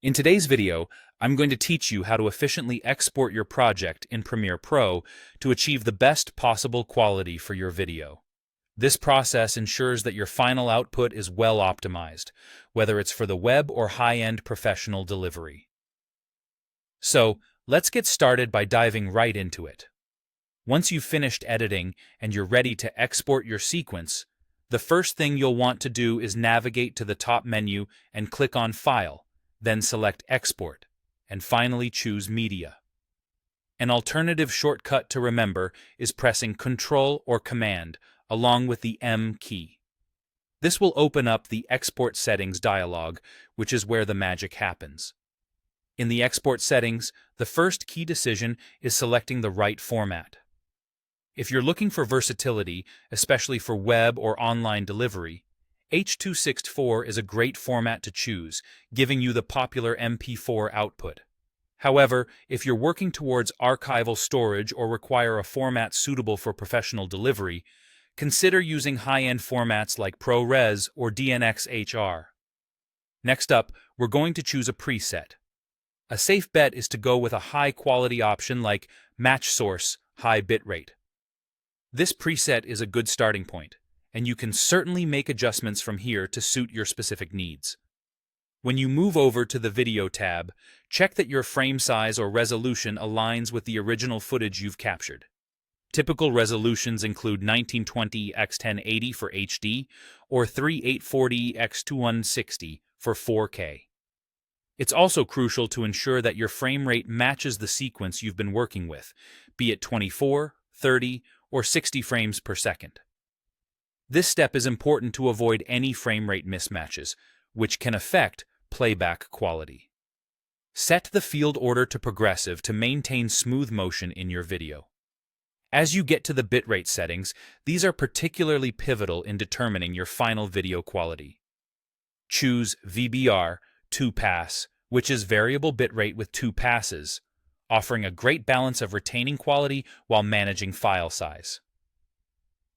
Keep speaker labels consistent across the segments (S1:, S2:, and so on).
S1: In today's video, I'm going to teach you how to efficiently export your project in Premiere Pro to achieve the best possible quality for your video. This process ensures that your final output is well optimized, whether it's for the web or high-end professional delivery. So, let's get started by diving right into it. Once you've finished editing and you're ready to export your sequence, the first thing you'll want to do is navigate to the top menu and click on File. Then select Export, and finally choose Media. An alternative shortcut to remember is pressing Ctrl or Command along with the M key. This will open up the Export Settings dialog, which is where the magic happens. In the export settings, the first key decision is selecting the right format. If you're looking for versatility, especially for web or online delivery, H.264 is a great format to choose, giving you the popular MP4 output. However, if you're working towards archival storage or require a format suitable for professional delivery, consider using high-end formats like ProRes or DNxHR. Next up, we're going to choose a preset. A safe bet is to go with a high-quality option like Match Source High Bitrate. This preset is a good starting point, and you can certainly make adjustments from here to suit your specific needs. When you move over to the Video tab, check that your frame size or resolution aligns with the original footage you've captured. Typical resolutions include 1920 x 1080 for HD or 3840 x 2160 for 4K. It's also crucial to ensure that your frame rate matches the sequence you've been working with, be it 24, 30, or 60 frames per second. This step is important to avoid any frame rate mismatches, which can affect playback quality. Set the field order to progressive to maintain smooth motion in your video. As you get to the bitrate settings, these are particularly pivotal in determining your final video quality. Choose VBR 2-pass, which is variable bitrate with 2 passes, offering a great balance of retaining quality while managing file size.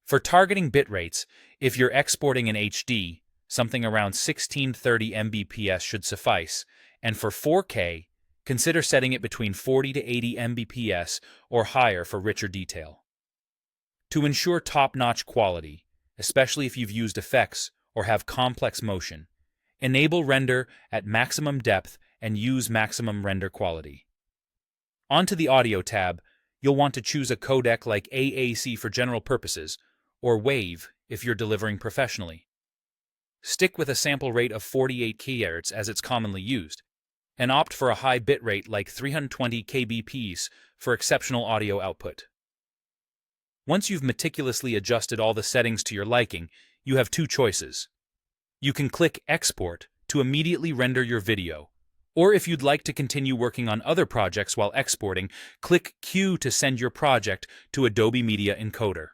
S1: For targeting bitrates, if you're exporting in HD, something around 1630 Mbps should suffice, and for 4K, consider setting it between 40 to 80 Mbps or higher for richer detail. To ensure top-notch quality, especially if you've used effects or have complex motion, enable render at maximum depth and use maximum render quality. Onto the Audio tab, you'll want to choose a codec like AAC for general purposes, or WAV if you're delivering professionally. Stick with a sample rate of 48 kHz as it's commonly used, and opt for a high bitrate like 320 kbps for exceptional audio output. Once you've meticulously adjusted all the settings to your liking, you have two choices. You can click Export to immediately render your video, or if you'd like to continue working on other projects while exporting, click Q to send your project to Adobe Media Encoder.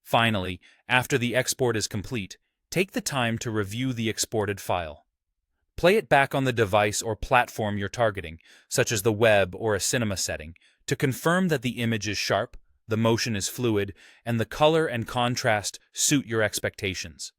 S1: Finally, after the export is complete, take the time to review the exported file. Play it back on the device or platform you're targeting, such as the web or a cinema setting, to confirm that the image is sharp, the motion is fluid, and the color and contrast suit your expectations.